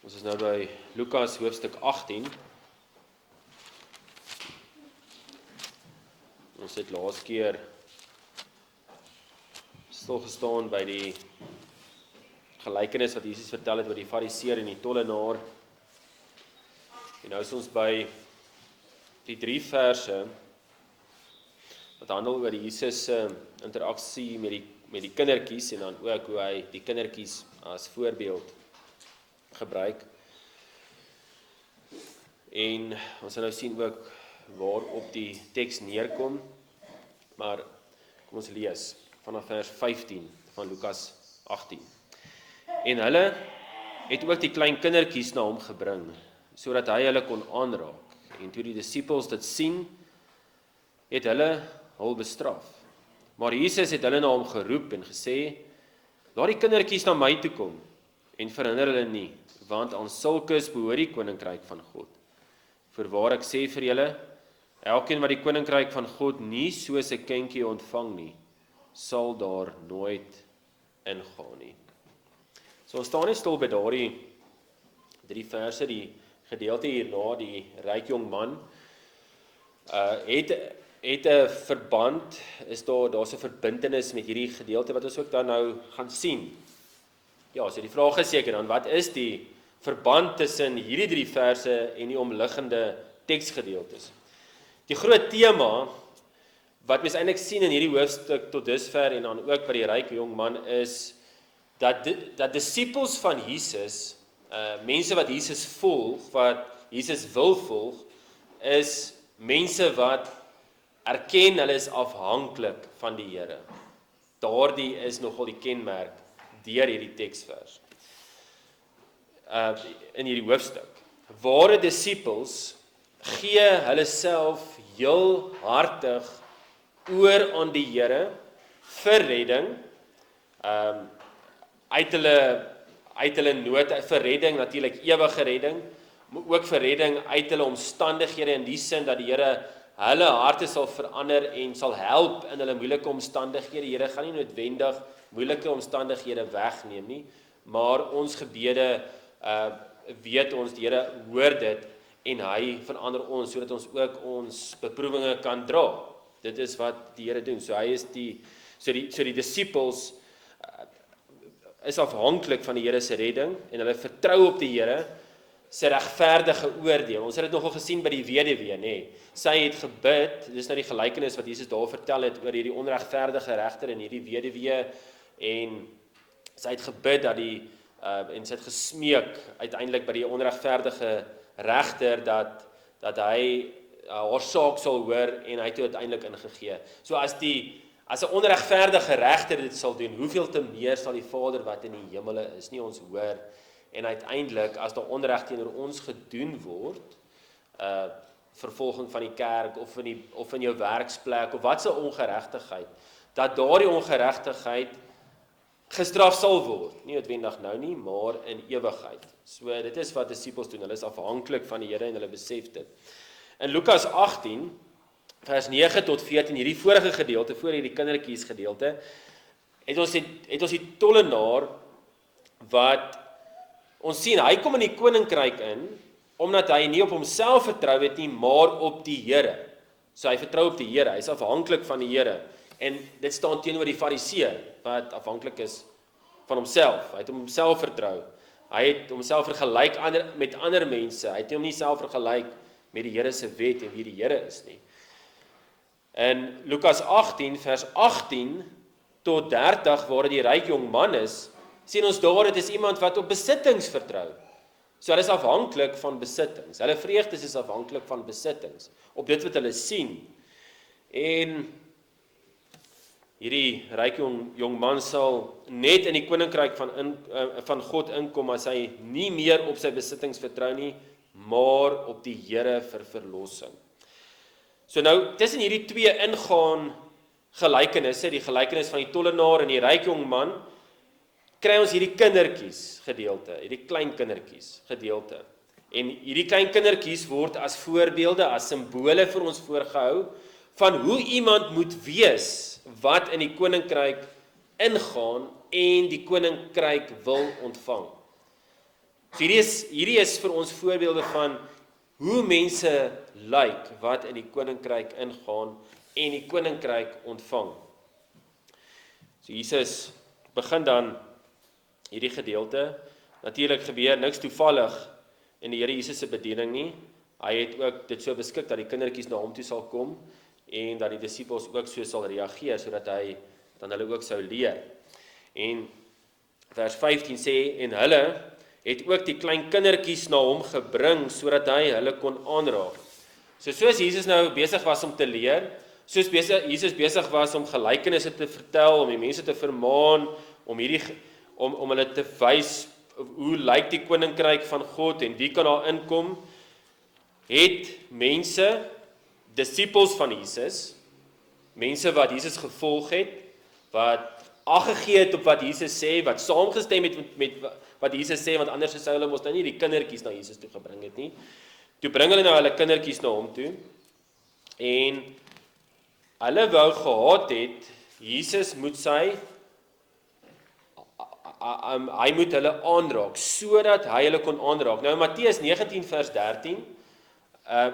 Ons is nou by Lukas hoofstuk 18. Ons het laas keer stilgestaan by die gelykenis wat Jesus vertel het oor die fariseer en die tollenaar. En nou is ons by die 3 verse wat handel oor Jesus se interaksie met die kindertjies en dan ook hoe hy die kindertjies as voorbeeld gebruik. En ons gaan nou sien ook waarop die teks neerkom. Maar kom ons lees vanaf vers 15 van Lukas 18. En hulle het ook die klein kindertjies na hom gebring, sodat hy hulle kon aanraak. En toe die disippels dit sien, het hulle hul bestraf. Maar Jesus het hulle na hom geroep en gesê, laat die kindertjies na my toe kom, en verhinder hulle nie, want aan sulkes behoort die koninkryk van God. Voorwaar ek sê vir julle, elkeen wat die koninkryk van God nie soos 'n kindjie ontvang nie, sal daar nooit ingaan nie. So ons staan net stil by daardie 3 verse, die gedeelte hierna, die ryk jong man, het 'n verband, daar's 'n verbintenis met hierdie gedeelte wat ons ook dan nou gaan sien. Ja, so die vraag is seker dan, wat is die verband tussen hierdie 3 verse en die omliggende teksgedeeltes? Die groot tema wat mens eintlik sien in hierdie hoofstuk tot dusver en dan ook by die ryk jong man is dat disippels van Jesus, mense wat Jesus volg, wat Jesus wil volg, is mense wat erken hulle is afhanklik van die Here. Daardie is nogal die kenmerk deur hierdie teksvers. In hierdie hoofstuk. Ware disippels gee hulle self heel hartig oor aan die Here vir redding, uit hulle nood, vir redding, natuurlik ewige redding, maar ook vir redding uit hulle omstandighede, in die sin dat die Here hulle harte sal verander en sal help in hulle moeilike omstandighede. Die Here gaan nie noodwendig moeilike omstandighede wegneem nie, maar ons gebede, weet ons, die Here hoor dit en hy verander ons, sodat ons ook ons beproewinge kan dra. Dit is wat die Here doen. So hy is die disippels is afhanklik van die Here se redding en hulle vertrou op die Here se regverdige oordeel. Ons het dit nogal gesien by die weduwee, nê. Sy het gebid, dis nou die gelykenis wat Jesus daar vertel het oor hierdie onregverdige regter en hierdie weduwee, en sy het gebid dat en sy het gesmeek uiteindelik by die onregverdige regter dat hy haar saak sal hoor en hy het uiteindelik ingegee. So as 'n onregverdige regter dit sal doen, hoeveel te meer sal die Vader wat in die hemele is nie ons hoor, en uiteindelik as daar onreg teenoor ons gedoen word, vervolging van die kerk of in jou werksplek of wat se ongeregtigheid, dat daardie ongeregtigheid gestraf sal word, nie noodwendig nou nie, maar in ewigheid. So dit is wat disippels doen, hulle is afhanklik van die Here en hulle besef dit. In Lukas 18, vers 9 tot 14, hierdie vorige gedeelte, voor hierdie kindertjies gedeelte, het ons die tollenaar wat, ons sien, hy kom in die koninkryk in, omdat hy nie op homself vertrou het nie, maar op die Here. So hy vertrou op die Here, hy is afhanklik van die Here. En dit staan teenoor die fariseer, wat afhanklik is van homself. Hy het homself vertrou. Hy het homself vergelyk met ander mense. Hy het hom nie self vergelyk met die Here se wet en wie die Here is nie. In Lukas 18, vers 18 tot 30, waar die ryk jong man is, sien ons daar, dit is iemand wat op besittings vertrou. So hulle is afhanklik van besittings. Hulle vreugdes is afhanklik van besittings, op dit wat hulle sien. En hierdie ryk jong man sal net in die koninkryk van God inkom as hy nie meer op sy besittings vertrou nie, maar op die Here vir verlossing. So nou, tussen hierdie 2 ingaan gelykenisse, die gelykenis van die tollenaar en die ryk jong man, kry ons hierdie kindertjies gedeelte, hierdie klein kindertjies gedeelte. En hierdie klein kindertjies word as voorbeelde, as simbole vir ons voorgehou, van hoe iemand moet wees, wat in die koninkryk ingaan en die koninkryk wil ontvang. So hierdie is vir ons voorbeelde van hoe mense lyk wat in die koninkryk ingaan en die koninkryk ontvang. So Jesus begin dan hierdie gedeelte. Natuurlik gebeur niks toevallig in die Here Jesus se bediening nie. Hy het ook dit so beskik dat die kindertjies na hom toe sal kom en dat die disippels ook so sal reageer sodat hy dan hulle ook sou leer. En vers 15 sê, en hulle het ook die klein kindertjies na hom gebring sodat hy hulle kon aanraak. So soos Jesus nou besig was om te leer, soos Jesus besig was om gelykenisse te vertel, om die mense te vermaan, om hulle te wys hoe lyk die koninkryk van God en wie kan daar inkom, het mense, disippels van Jesus, mense wat Jesus gevolg het, wat ag gegee het op wat Jesus sê, wat saamgestem het met wat Jesus sê, want anders sou hulle mos nou nie die kindertjies na Jesus toe gebring het nie. Toe bring hulle nou hulle kindertjies na hom toe, en hulle wou gehad het, Jesus moet hy moet hulle aanraak, sodat hy hulle kon aanraak. Nou Matteus 19 vers 13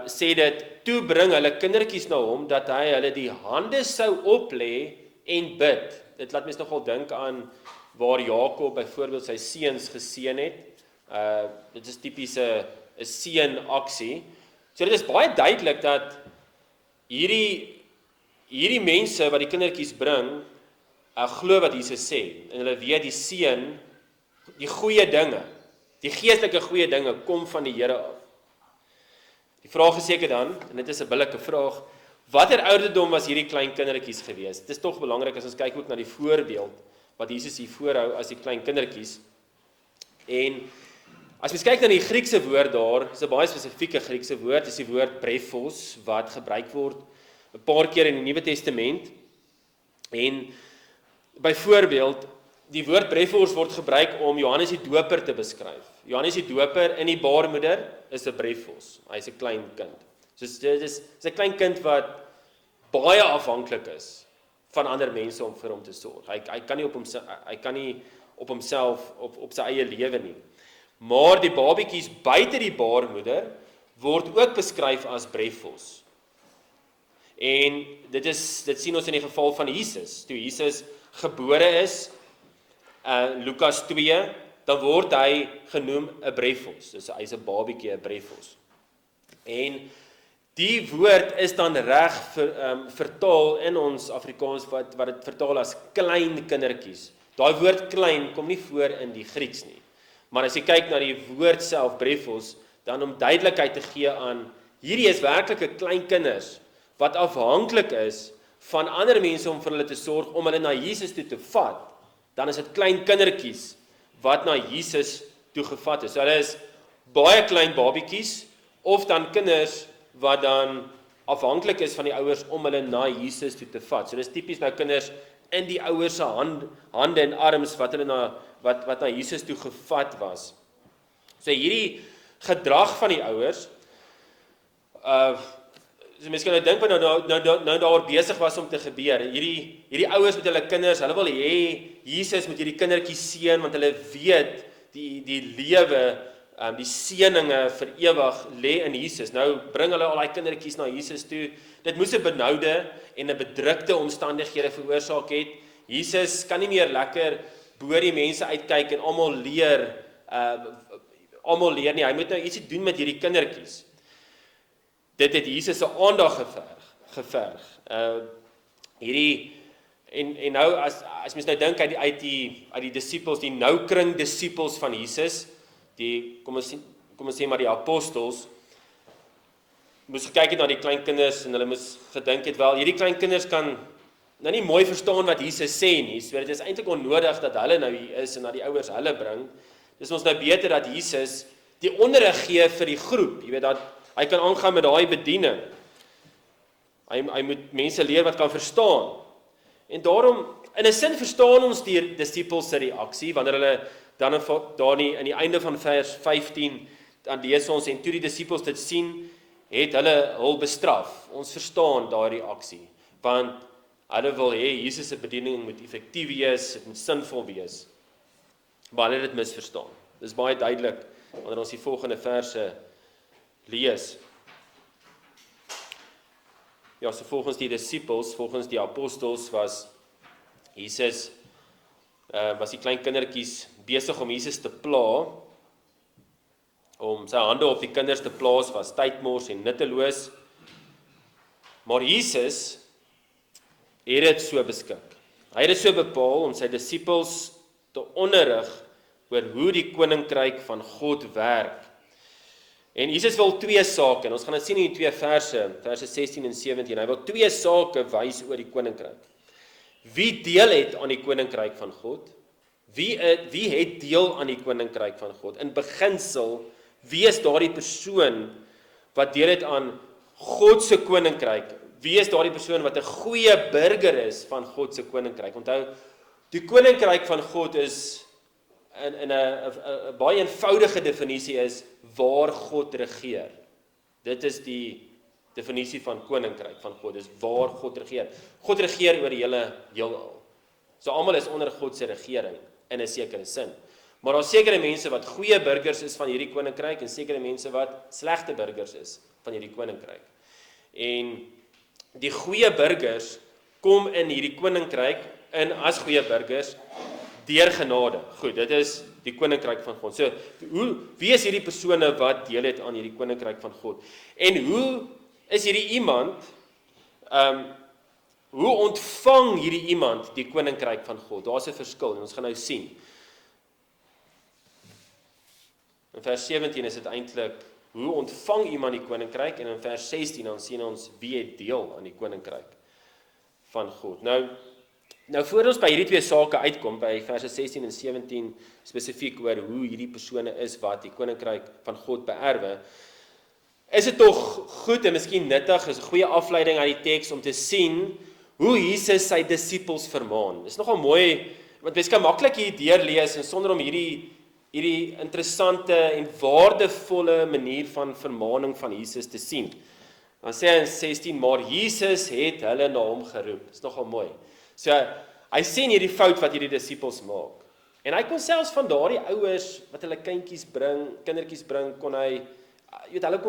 sê dit, toe bring hulle kindertjies na hom, dat hy hulle die hande sou oplê en bid. Dit laat mens nogal dink aan waar Jakob byvoorbeeld sy seuns geseën het. Dit is tipies 'n seën aksie. So dit is baie duidelik dat hierdie mense wat die kindertjies bring, glo wat Jesus sê, en hulle weet die seën, die goeie dinge, die geestelike goeie dinge kom van die Here af. Die vraag is seker dan, en dit is 'n billike vraag, watter ouderdom was hierdie klein kindertjies gewees? Dit is tog belangrik as ons kyk ook na die voorbeeld wat Jesus hier voorhou as die klein kindertjies. En as ons kyk na die Griekse woord daar, is 'n baie spesifieke Griekse woord, is die woord brephos wat gebruik word 'n paar keer in die Nuwe Testament. En byvoorbeeld, die woord brephos word gebruik om Johannes die Doper te beskryf. Johannes die Doper in die baarmoeder is 'n brephos. Hy is 'n klein kind. So dit is 'n klein kind wat baie afhanklik is van ander mense om vir hom te sorg. Hy kan nie op homself op sy eie lewe nie. Maar die babietjies buite die baarmoeder word ook beskryf as brephos. En dit sien ons in die geval van Jesus. Toe Jesus gebore is, Lukas 2, dan word hy genoem 'n brephos. Dus hy's 'n babietjie, 'n brephos. En die woord is dan reg vertaal in ons Afrikaans wat dit vertaal as klein kindertjies. Daai woord klein kom nie voor in die Grieks nie. Maar as jy kyk na die woord self, brephos, dan om duidelikheid te gee aan, hierdie is werklike klein kinders wat afhanklik is van ander mense om vir hulle te sorg, om hulle na Jesus toe te vat, dan is dit klein kindertjies wat na Jesus toe gevat is. So hulle is baie klein babietjies, of dan kinders wat dan afhanklik is van die ouers om hulle na Jesus toe te vat. So dis tipies nou kinders in die ouers se hande en arms wat hulle wat na Jesus toe gevat was. So hierdie gedrag van die ouers, so mense kan nou dink wat nou daar besig was om te gebeur. Hierdie ouers met hulle kinders, hulle wil hê Jesus moet hierdie kindertjies seën, want hulle weet die lewe, die seëninge vir ewig lê in Jesus. Nou bring hulle al die kindertjies na Jesus toe. Dit moes 'n benoude en 'n bedrukte omstandighede veroorsaak het. Jesus kan nie meer lekker bo die mense uitkyk en almal leer nie. Hy moet nou ietsie doen met hierdie kindertjies. Dit het Jesus se aandag geverg. En nou as mens nou dink uit die disippels, die noukring disippels van Jesus, kom ons sê maar die apostels, moes gekyk het na die klein kinders en hulle moes gedink het, wel, hierdie klein kinders kan nou nie mooi verstaan wat Jesus sê nie, so dit is eintlik onnodig dat hulle nou hier is en dat die ouers hulle bring. Dis ons nou beter dat Jesus die onderrig gee vir die groep, jy weet dat hy kan aangaan met daai bediening. Hy moet mense leer wat kan verstaan. En daarom, in 'n sin verstaan ons die disippels se reaksie, wanneer hulle dan in die einde van vers 15, dan lees ons, en toe die disippels dit sien, het hulle hul bestraf. Ons verstaan daai reaksie, want hulle wil hê Jesus se bediening moet effektief wees, dit moet sinvol wees, maar hulle het dit misverstaan. Dis baie duidelik wanneer ons die volgende verse lees. Ja, so volgens die disippels, volgens die apostels was Jesus, was die klein kindertjies besig om Jesus te pla, om sy hande op die kinders te plaas, was tydmors en nutteloos. Maar Jesus het dit so beskik. Hy het dit so bepaal om sy disippels te onderrig oor hoe die koninkryk van God werk. En Jesus wil twee sake, en ons gaan dit sien in die twee verse 16 en 17, hy wil twee sake wys oor die koninkryk. Wie deel het aan die koninkryk van God? Wie het deel aan die koninkryk van God? In beginsel, wie is daardie persoon wat deel het aan God se koninkryk? Wie is daardie persoon wat 'n goeie burger is van God se koninkryk? Onthou, die koninkryk van God is in 'n baie eenvoudige definisie is waar God regeer. Dit is die definisie van koninkryk van God, is waar God regeer. God regeer oor die hele heelal. So almal is onder God se regering in 'n sekere sin. Maar daar is sekere mense wat goeie burgers is van hierdie koninkryk en sekere mense wat slegte burgers is van hierdie koninkryk. En die goeie burgers kom in hierdie koninkryk in as goeie burgers deur genade. Goed, dit is die koninkryk van God. So, wie is hierdie persone wat deel het aan hierdie koninkryk van God? En hoe is hierdie iemand, hoe ontvang hierdie iemand die koninkryk van God? Daar's 'n verskil en ons gaan nou sien. In vers 17 is dit eintlik, hoe ontvang iemand die koninkryk? En in vers 16 dan sien ons wie het deel aan die koninkryk van God. Nou voor ons by hierdie twee sake uitkom, by verse 16 en 17 spesifiek oor hoe hierdie persone is wat die koninkryk van God beerwe, is dit tog goed en miskien nuttig, is 'n goeie afleiding uit die teks om te sien hoe Jesus sy disippels vermaan. Dit is nogal mooi, want mens kan maklik hier deurlees en sonder om hierdie interessante en waardevolle manier van vermaaning van Jesus te sien. Dan sê hy in 16, maar Jesus het hulle na hom geroep. Dit is nogal mooi. So, hy sien hierdie fout wat hierdie disippels maak. En hy kon selfs van daardie ouers wat hulle kindertjies bring, kon hy, hulle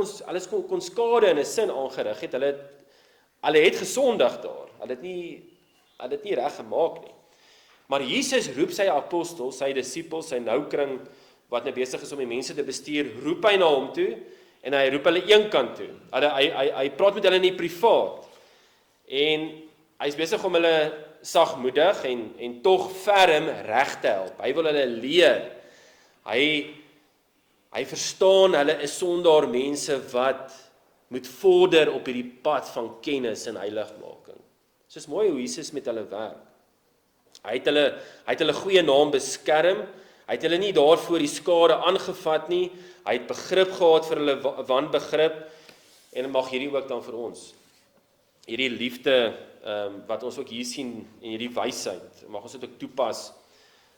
kon skade in 'n sin aangerig het. Hulle het gesondig daar. Hulle het nie reg gemaak nie. Maar Jesus roep sy apostels, sy disippels, sy noukring, wat nou besig is om die mense te bestuur, roep hy na hom toe, en hy roep hulle eenkant toe. Hy praat met hulle in die privaat. En hy is besig om hulle sagmoedig en tog ferm reg te help. Hy wil hulle leer. Hy verstaan hulle is sondaar mense wat moet vorder op hierdie pad van kennis en heiligmaking. So is mooi hoe Jesus met hulle werk. Hy het hulle goeie naam beskerm. Hy het hulle nie daarvoor die skade aangevat nie. Hy het begrip gehad vir hulle wanbegrip en mag hierdie ook dan vir ons. Hierdie liefde wat ons ook hier sien en hierdie wysheid, mag ons dit ook toepas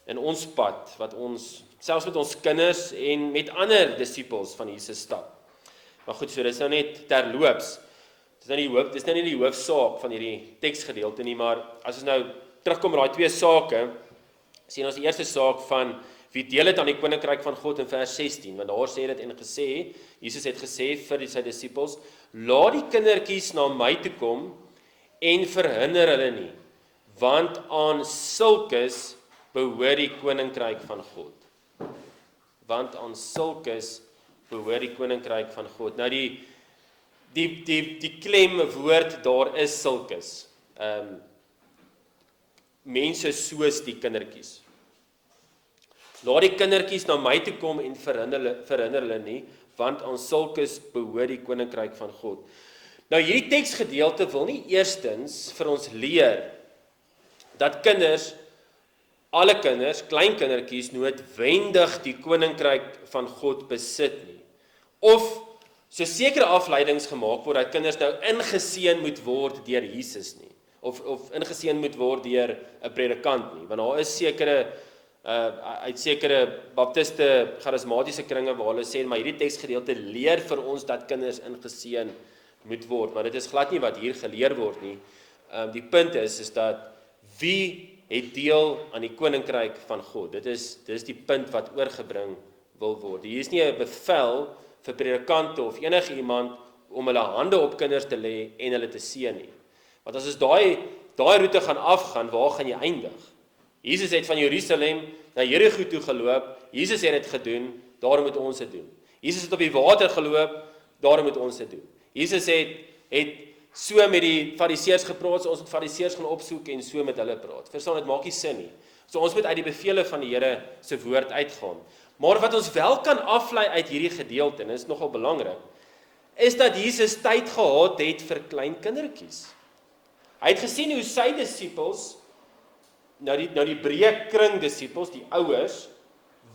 in ons pad wat ons selfs met ons kinders en met ander disippels van Jesus stap. Maar goed, so dis nou net terloops. Dis nou nie die hoofsaak van hierdie teksgedeelte nie, maar as ons nou terugkom met daai twee sake, sien ons die eerste saak van wie deel het aan die koninkryk van God in vers 16, want daar sê dit en gesê, Jesus het gesê vir sy disippels, laat die kindertjies na my toe kom en verhinder hulle nie, want aan sulkes behoort die koninkryk van God. Want aan sulkes behoort die koninkryk van God. Nou die klemwoord daar is sulkes. Mense soos die kindertjies. Laat die kindertjies na my toe kom en verhinder hulle nie, want aan sulkes behoort die koninkryk van God. Nou hierdie teksgedeelte wil nie eerstens vir ons leer dat alle kinders, kleinkindertjies noodwendig die koninkryk van God besit nie. Of so sekere afleidings gemaak word dat kinders nou ingeseën moet word deur Jesus nie. Of ingeseën moet word deur 'n predikant nie, want daar is sekere baptiste, charismatiese kringe waar hulle sê, maar hierdie teksgedeelte leer vir ons dat kinders ingeseën moet word, maar dit is glad nie wat hier geleer word nie. Die punt is dat wie het deel aan die koninkryk van God? Dit is die punt wat oorgebring wil word. Hier is nie 'n bevel vir predikante of enige iemand om hulle hande op kinders te lê en hulle te seën nie. Want as ons daai roete gaan afgaan, waar gaan jy eindig? Jesus het van Jerusalem na Jerigo toe geloop, Jesus het dit gedoen, daarom moet ons dit doen. Jesus het op die water geloop, daarom moet ons dit doen. Jesus het so met die fariseërs gepraat, so ons moet fariseërs gaan opsoek en so met hulle praat. Verstaan, dit maak nie sin nie. So ons moet uit die bevele van die Here se woord uitgaan. Maar wat ons wel kan aflei uit hierdie gedeelte, en dit is nogal belangrik, is dat Jesus tyd gehad het vir klein kindertjies. Hy het gesien hoe sy disippels, nou die breë kring disippels, die ouers,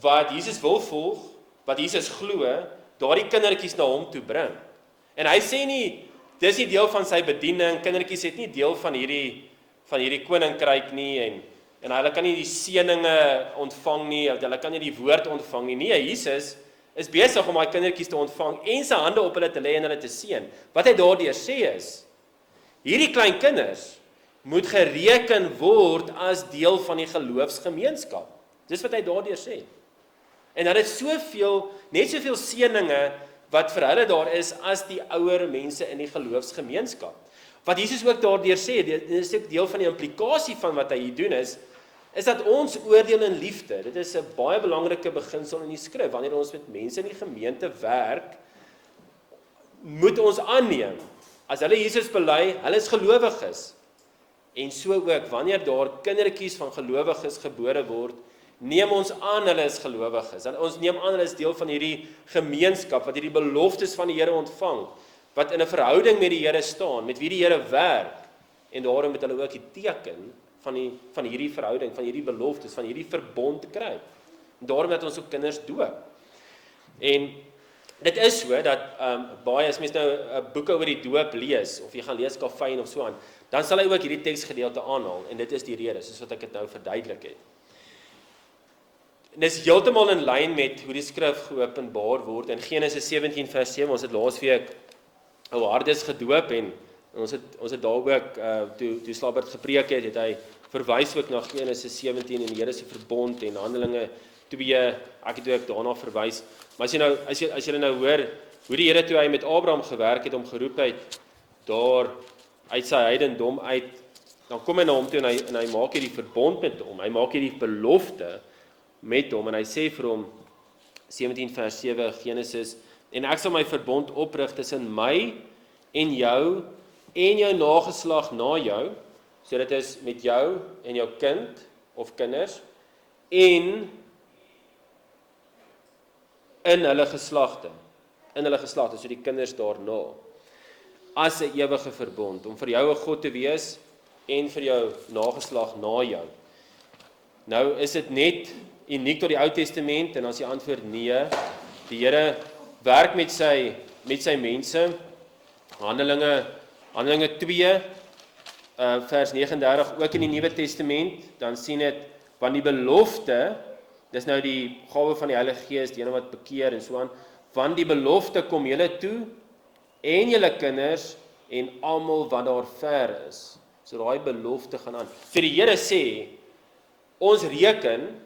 wat Jesus wil volg, wat Jesus glo, daardie kindertjies na hom toe bring. En hy sê nie, dis nie deel van sy bediening, kindertjies het nie deel van hierdie koninkryk nie, en hulle kan nie die seëninge ontvang nie, hulle kan nie die woord ontvang nie. Nee, Jesus is besig om daai kindertjies te ontvang en sy hande op hulle te lê en hulle te seën. Wat hy daardeur sê is, hierdie klein kinders moet gereken word as deel van die geloofsgemeenskap. Dis wat hy daardeur sê. En hulle het net soveel seëninge wat vir hulle daar is as die ouer mense in die geloofsgemeenskap. Wat Jesus ook daardeur sê, dit is ook deel van die implikasie van wat hy hier doen is dat ons oordeel in liefde. Dit is 'n baie belangrike beginsel in die skrif. Wanneer ons met mense in die gemeente werk, moet ons aanneem, as hulle Jesus bely, hulle is gelowiges. En so ook, wanneer daar kindertjies van gelowiges gebore word, neem ons aan hulle is gelowiges. En ons neem aan hulle is deel van hierdie gemeenskap, wat hierdie beloftes van die Here ontvang, wat in 'n verhouding met die Here staan, met wie die Here werk, en daarom moet hulle ook die teken van hierdie verhouding, van hierdie beloftes, van hierdie verbond kry. En daarom dat ons ook kinders doop. En dit is so, dat baie, as mens nou boeke oor die doop lees, of jy gaan lees Calvin of so aan, dan sal hy ook hierdie teksgedeelte aanhaal, en dit is die rede, soos wat ek dit nou verduidelik het. En dit is heeltemal in lyn met hoe die skrif geopenbaar word, in Genesis 17 vers 7, ons het laasweek Ouhardes gedoop, en ons het daar ook, toe Slabert gepreek het hy verwys ook na Genesis 17 en die Here se verbond en Handelinge 2, ek het ook daarna verwys. Maar as jy nou hoor, hoe die Here toe hy met Abraham gewerk het, om geroep het, daar uit sy heidendom uit, dan kom hy na hom toe en hy maak hierdie verbond met hom, hy maak hierdie belofte met hom, en hy sê vir hom, 17 vers 7 Genesis, en ek sal my verbond oprig tussen my en jou nageslag na jou, so dit is met jou en jou kind of kinders, en in hulle geslagte, so die kinders daarna, as 'n ewige verbond, om vir jou 'n God te wees, en vir jou nageslag na jou. Nou is dit net uniek tot die Ou Testament, en as die antwoord nee, die Here werk met sy mense, Handelinge 2, vers 39, ook in die Nuwe Testament, dan sien dit, want die belofte, dis nou die gawe van die Heilige Gees, die ene wat bekeer en so aan, want die belofte kom julle toe, en julle kinders, en almal wat daar ver is. So daai belofte gaan aan. Vir die Here sê, ons reken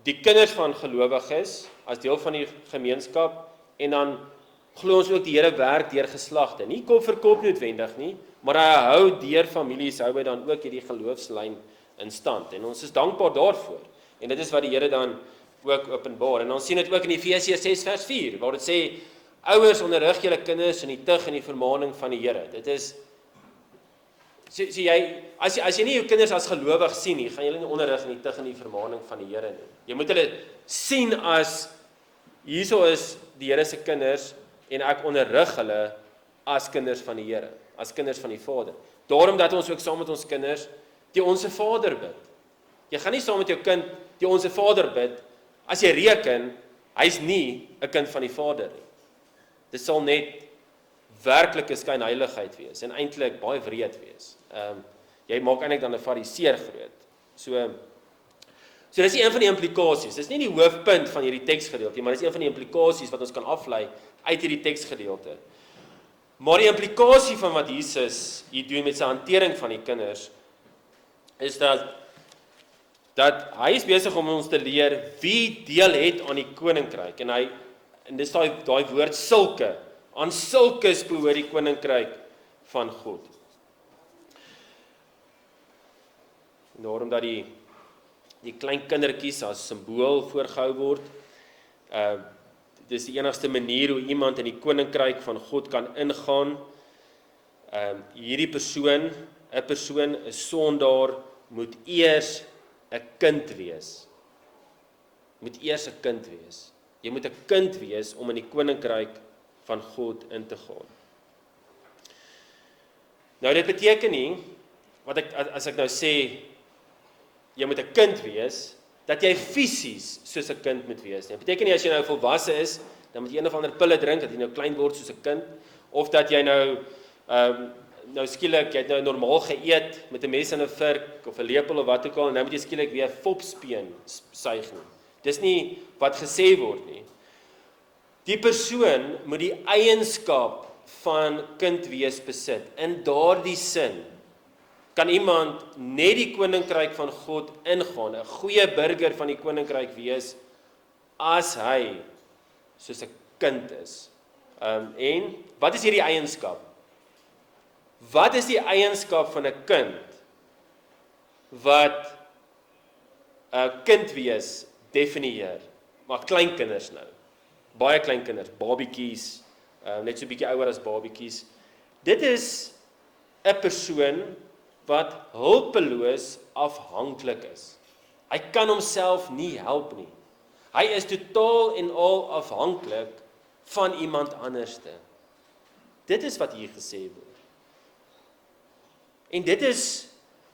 die kinders van gelowiges as deel van die gemeenskap, en dan glo ons ook die Here werk deur geslagte. Nie kop vir kop noodwendig nie, maar hy hou deur families, hou hy dan ook hierdie geloofslyn in stand. En ons is dankbaar daarvoor. En dit is wat die Here dan ook openbaar. En ons sien dit ook in Efesiërs 6 vers 4, waar dit sê, ouers onderrig julle kinders in die tug en die vermaaning van die Here. Dit is, as jy nie jou kinders as gelowig sien nie, gaan jy hulle nie onderrig in die tug en die vermaaning van die Here nie. Jy moet hulle sien as, hierso is die Here se kinders, en ek onderrig hulle as kinders van die Here, as kinders van die Vader. Daarom dat ons ook saam met ons kinders die Onse Vader bid. Jy gaan nie saam met jou kind die Onse Vader bid, as jy reken, hy's nie 'n kind van die Vader nie. Dit sal net werklike skynheiligheid wees, en eintlik baie wreed wees. Jy maak eintlik dan 'n fariseer groot. So dis een van die implikasies. Dis nie die hoofpunt van hierdie teksgedeelte, maar dis een van die implikasies wat ons kan aflei uit hierdie teksgedeelte. Maar die implikasie van wat Jesus hier doen met sy hantering van die kinders, is dat dat hy is besig om ons te leer wie deel het aan die koninkryk, en dis daai woord sulke, aan sulkes behoort die koninkryk van God. En daarom dat die klein kindertjies as simbool voorgehou word, dis die enigste manier hoe iemand in die koninkryk van God kan ingaan. Hierdie persoon, 'n sondaar, moet eers 'n kind wees. Jy moet 'n kind wees om in die koninkryk van God in te gaan. Nou dit beteken nie, as ek nou sê, jy moet 'n kind wees, dat jy fisies soos 'n kind moet wees. Dit beteken nie as jy nou volwasse is, dan moet jy een of ander pille drink, dat jy nou klein word soos 'n kind, of dat jy nou skielik, jy het nou normaal geëet met 'n mes en 'n vurk of 'n lepel of wat ook al, en nou moet jy skielik weer fopspeen suig nie. Dis nie wat gesê word nie. Die persoon moet die eienskap van kind wees besit. In daardie sin kan iemand net die koninkryk van God ingaan, 'n goeie burger van die koninkryk wees, as hy soos 'n kind is. En wat is hierdie eienskap? Wat is die eienskap van 'n kind wat 'n kind wees definieer? Maar kleinkinders nou, baie kleinkinders, babietjies, net so 'n bietjie ouer as babietjies. Dit is 'n persoon wat hulpeloos afhanklik is. Hy kan homself nie help nie. Hy is totaal en al afhanklik van iemand anderste. Dit is wat hier gesê word. En dit is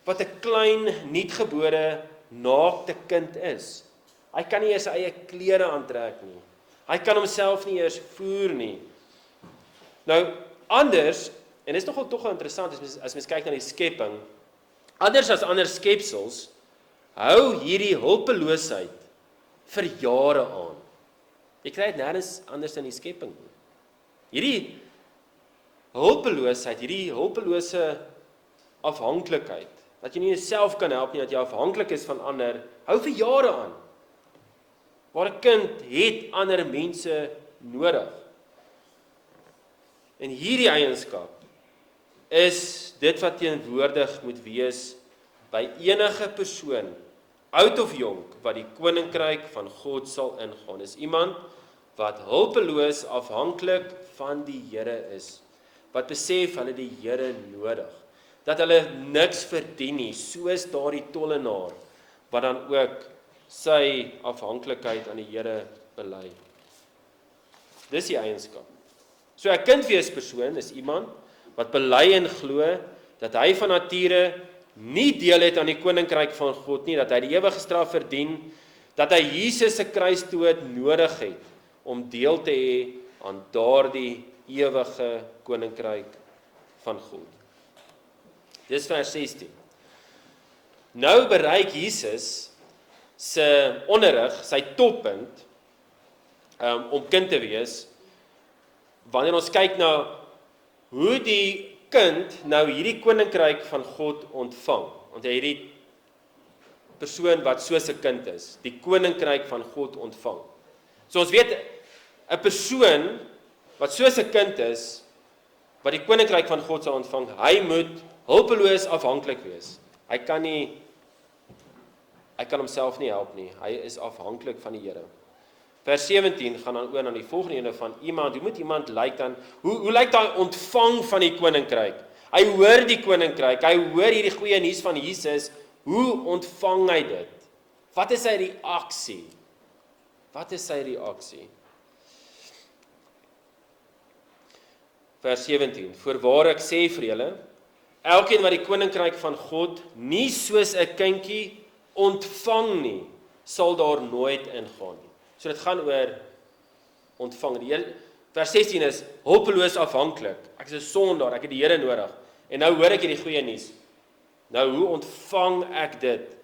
wat 'n klein, nuutgebore, naakte kind is. Hy kan nie eers sy eie klere aantrek nie. Hy kan homself nie eers voer nie. Nou, anders, en dit is nogal tog interessant as mens kyk na die skepping, anders as ander skepsels, hou hierdie hulpeloosheid vir jare aan. Jy kry dit nêrens anders in die skepping nie. Hierdie hulpeloosheid, hierdie hulpelose afhanklikheid, dat jy nie jouself kan help nie, dat jy afhanklik is van ander, hou vir jare aan. Waar 'n kind het ander mense nodig. En hierdie eienskap is dit wat teenwoordig moet wees by enige persoon, oud of jonk, wat die koninkryk van God sal ingaan. Is iemand wat hulpeloos afhanklik van die Here is, wat besef hulle die Here nodig, dat hulle niks verdien nie, soos daardie tollenaar, wat dan ook sy afhanklikheid aan die Here bely. Dis die eienskap. So 'n kindweespersoon is iemand wat bely en glo dat hy van nature nie deel het aan die koninkryk van God nie, dat hy die ewige straf verdien, dat hy Jesus se kruisdood nodig het om deel te hê aan daardie ewige koninkryk van God. Dis vers 16. Nou bereik Jesus se onderrig, sy toppunt, om kind te wees, wanneer ons kyk na hoe die kind nou hierdie koninkryk van God ontvang. Want hierdie persoon wat soos 'n kind is, die koninkryk van God ontvang. So ons weet, 'n persoon wat soos 'n kind is, wat die koninkryk van God sal ontvang, hy moet hulpeloos afhanklik wees. Hy kan homself nie help nie. Hy is afhanklik van die Here. Vers 17 gaan dan oor na die volgende ene van iemand. Hoe moet iemand lyk dan? Hoe lyk daai ontvang van die koninkryk? Hy hoor die koninkryk, hy hoor hierdie goeie nuus van Jesus. Hoe ontvang hy dit? Wat is sy reaksie? Vers 17. Voorwaar ek sê vir julle, elkeen wat die koninkryk van God nie soos 'n kindjie ontvang nie, sal daar nooit ingaan nie. So dit gaan oor ontvang. Vers 16 is hulpeloos afhanklik. Ek is 'n sondaar, ek het die Here nodig. En nou hoor ek hierdie goeie nuus. Nou hoe ontvang ek dit?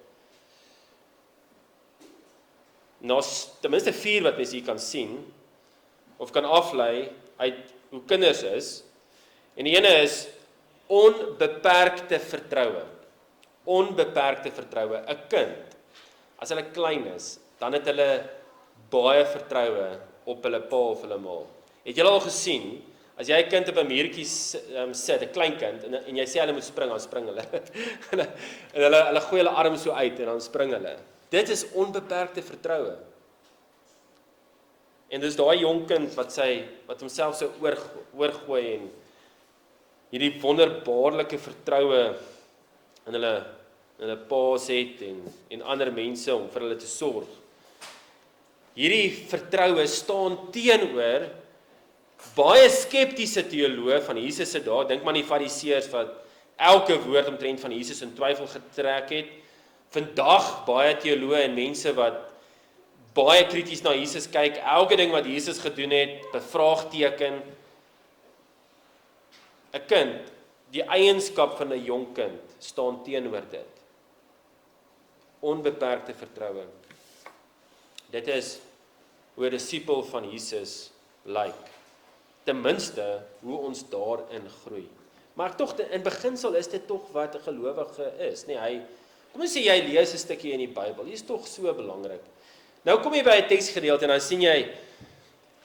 Nou ten minste 4 wat mens hier kan sien of kan aflei uit hoe kinders is. En die ene is onbeperkte vertroue. Onbeperkte vertroue. 'n Kind as hulle klein is, dan het hulle baie vertroue op hulle pa of hulle ma. Het julle al gesien, as jy 'n kind op 'n muurtjie sit, 'n klein kind, en jy sê hulle moet spring, dan spring hulle. en hulle gooi hulle arm so uit en dan spring hulle. Dit is onbeperkte vertroue. En dis daai jong kind wat homself so oorgooi en hierdie wonderbaarlike vertroue in hulle paas het en ander mense om vir hulle te sorg. Hierdie vertroue staan teenoor baie skeptiese teoloë van Jesus se dae. Dink maar aan die Fariseërs wat elke woord omtrent van Jesus in twyfel getrek het. Vandag baie teoloë en mense wat baie krities na Jesus kyk, elke ding wat Jesus gedoen het, bevraagteken. 'n Kind, die eienskap van 'n jong kind, staan teenoor dit. Onbeperkte vertroue. Dit is hoe 'n disipel van Jesus lyk. Ten minste hoe ons daarin groei. Maar tog in beginsel is dit tog wat 'n gelowige is, nee, kom ons sê jy lees 'n stukkie in die Bybel. Dit is tog so belangrik. Nou kom jy by 'n teksgedeelte en dan sien jy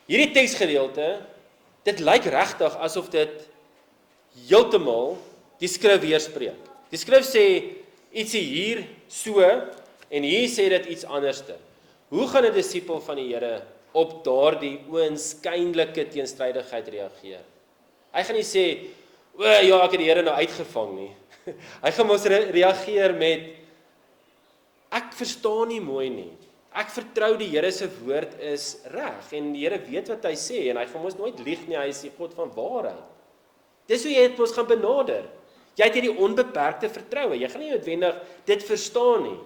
hierdie teksgedeelte, dit lyk regtig asof dit heeltemal die skrif weerspreek. Die skrif sê ietsie hier so en hier sê dit iets anderste. Hoe gaan 'n disipel van die Here op daardie oënskynlike teenstrydigheid reageer? Hy gaan nie sê, "O ja, ek het die Here nou uitgevang nie." Hy gaan mos reageer met, "Ek verstaan nie mooi nie. Ek vertrou die Here se woord is reg en die Here weet wat hy sê en hy gaan mos nooit lieg nie, hy is die God van waarheid." Dis hoe jy dit mos gaan benader. Jy het hierdie onbeperkte vertroue. Jy gaan nie noodwendig dit verstaan nie.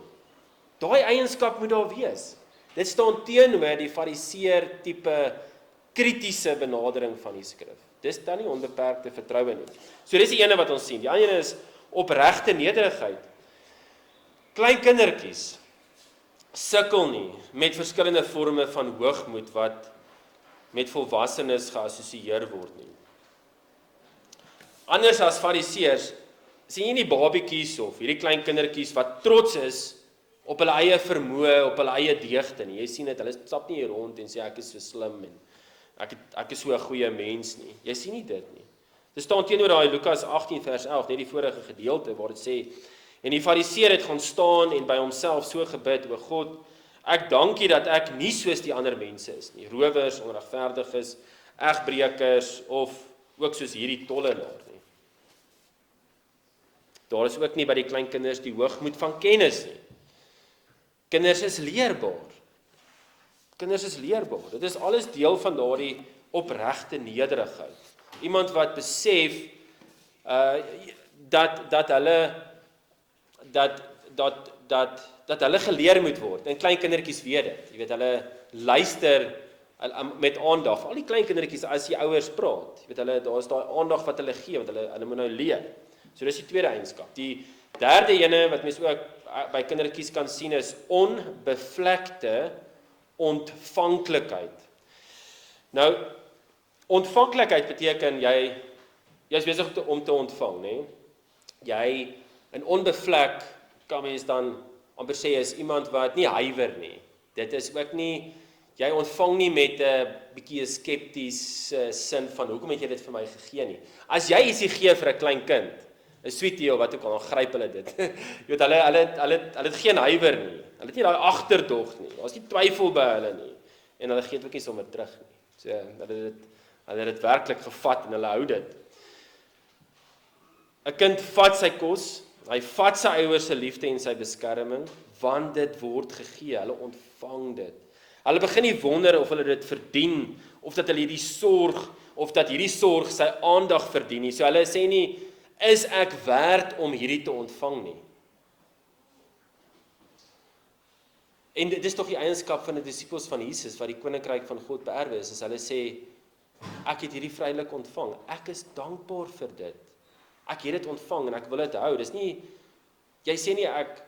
Daai eienskap moet daar wees. Dit staan teenoor die fariseer tipe kritiese benadering van die skrif. Dis dan nie onbeperkte vertroue nie. So dis die ene wat ons sien. Die ander is opregte nederigheid. Klein kindertjies sukkel nie met verskillende forme van hoogmoed wat met volwassenes geassosieer word nie. Anders as fariseërs, sien jy nie babietjies of hierdie klein kindertjies wat trots is op hulle eie vermoë, op hulle eie deugde nie. Jy sien dit, hulle stap nie hier rond en sê ek is so slim en ek is so 'n goeie mens nie. Jy sien nie dit nie. Dit staan teenoor daai Lukas 18 vers 11, net die vorige gedeelte waar dit sê, en die fariseer het gaan staan en by homself so gebid, o God, ek dank U dat ek nie soos die ander mense is nie, rowers, onregverdiges, egbreekers of ook soos hierdie tollenaar nie. Daar is ook nie by die klein kinders die hoogmoed van kennis nie. Kinders is leerbaar. Kinders is leerbaar. Dit is alles deel van daardie opregte nederigheid. Iemand wat besef dat hulle geleer moet word. En klein kindertjies weet dit. Jy weet, hulle luister met aandag. Al die klein kindertjies as die ouers praat. Jy weet, daar is daai aandag wat hulle gee, want hulle moet nou leer. So dis die tweede eienskap. Die derde ene wat mens ook by kindertjies kan sien is onbevlekte ontvanklikheid. Nou, ontvanklikheid beteken jy is besig om te ontvang, né? Jy in onbevlek kan mens dan amper sê is iemand wat nie huiwer nie. Dit is ook nie, jy ontvang nie met 'n bietjie 'n skeptiese sin van hoekom het jy dit vir my gegee nie. As jy ietsie gee vir 'n klein kind, 'n sweetie of wat ook al, dan gryp hulle dit. Jy weet, hulle het geen huiwer nie. Hulle het nie daai agterdog nie. Daar's nie twyfel by hulle nie. En hulle gee dit ook nie sommer terug nie. So hulle het dit werklik gevat en hulle hou dit. 'n Kind vat sy kos, hy vat sy ouers se liefde en sy beskerming, want dit word gegee. Hulle ontvang dit. Hulle begin nie wonder of hulle dit verdien of dat hulle hierdie sorg sy aandag verdien nie. So hulle sê nie, is ek werd om hierdie te ontvang nie. En dit is tog die eienskap van die disippels van Jesus wat die koninkryk van God beerwe is, as hulle sê, ek het hierdie vrylik ontvang, ek is dankbaar vir dit. Ek het dit ontvang en ek wil dit hou. Dis nie, jy sê nie ek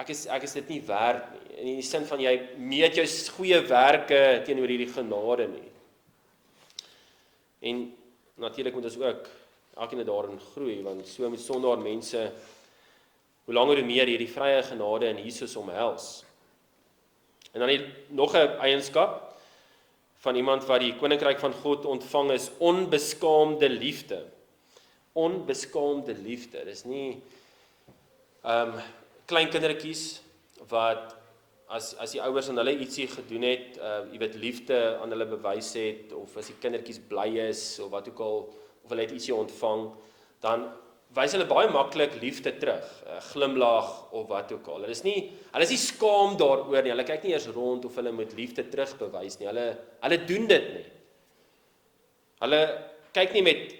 is dit nie werd nie. In die sin van jy meet jou goeie werke teenoor hierdie genade nie. En natuurlik moet ons ook elkeen daarin groei, want so met sondaar mense, hoe langer hoe meer hierdie vrye genade in Jesus omhels, En dan nog 'n eienskap van iemand wat die koninkryk van God ontvang is onbeskaamde liefde. Onbeskaamde liefde. Dis nie klein kindertjies wat as die ouers aan hulle ietsie gedoen het, jy weet liefde aan hulle bewys het, of as die kindertjies bly is of wat ook al, of hulle het ietsie ontvang, dan wys hulle baie maklik liefde terug, glimlag of wat ook al. Hulle is nie skaam daaroor nie. Hulle kyk nie eers rond of hulle moet liefde terugbewys nie. Hulle doen dit nie. Hulle kyk nie met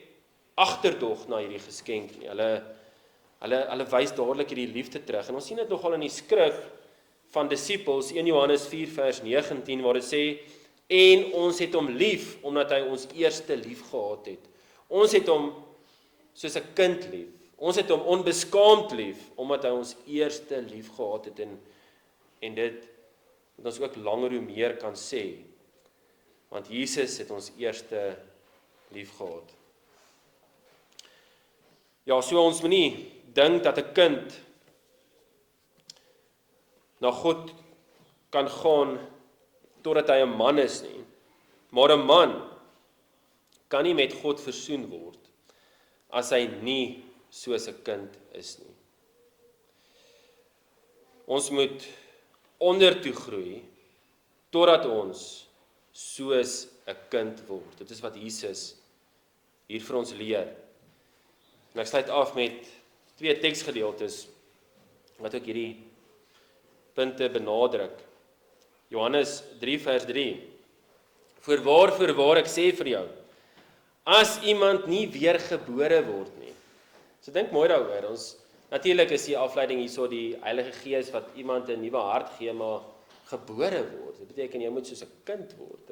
agterdog na hierdie geskenk nie. Hulle wys dadelik hierdie liefde terug. En ons sien dit nogal in die skrif van disippels, 1 Johannes 4 vers 19, waar dit sê, en ons het hom lief, omdat hy ons eerste lief gehad het. Ons het hom soos 'n kind lief. Ons het hom onbeskaamd lief, omdat hy ons eerste lief gehad het, en dit wat ons ook langer hoe meer kan sê, want Jesus het ons eerste lief gehad. Ja, so ons moet nie dink dat 'n kind na God kan gaan totdat hy 'n man is nie. Maar 'n man kan nie met God versoen word as hy nie soos 'n kind is nie. Ons moet ondertoe groei totdat ons soos 'n kind word. Dit is wat Jesus hier vir ons leer. En ek sluit af met 2 teksgedeeltes wat ook hierdie punte benadruk. Johannes 3 vers 3. Voorwaar ek sê vir jou, as iemand nie weergebore word nie. So dink mooi daaroor. Ons natuurlik is die afleiding hierso die Heilige Gees wat iemand 'n nuwe hart gee, maar gebore word. Dit beteken jy moet soos 'n kind word.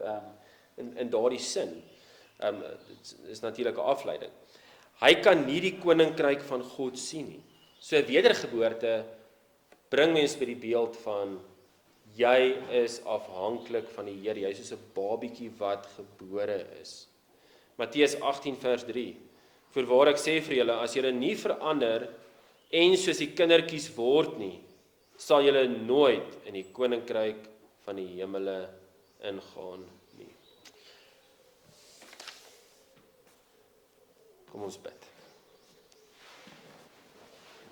In daardie sin. Dit is natuurlik 'n afleiding. Hy kan nie die koninkryk van God sien nie. So wedergeboorte bring mens by die beeld van jy is afhanklik van die Here. Jy is soos 'n babietjie wat gebore is. Matteus 18 vers 3. Voorwaar ek sê vir julle, as julle nie verander en soos die kindertjies word nie, sal julle nooit in die koninkryk van die hemele ingaan nie. Kom ons bid.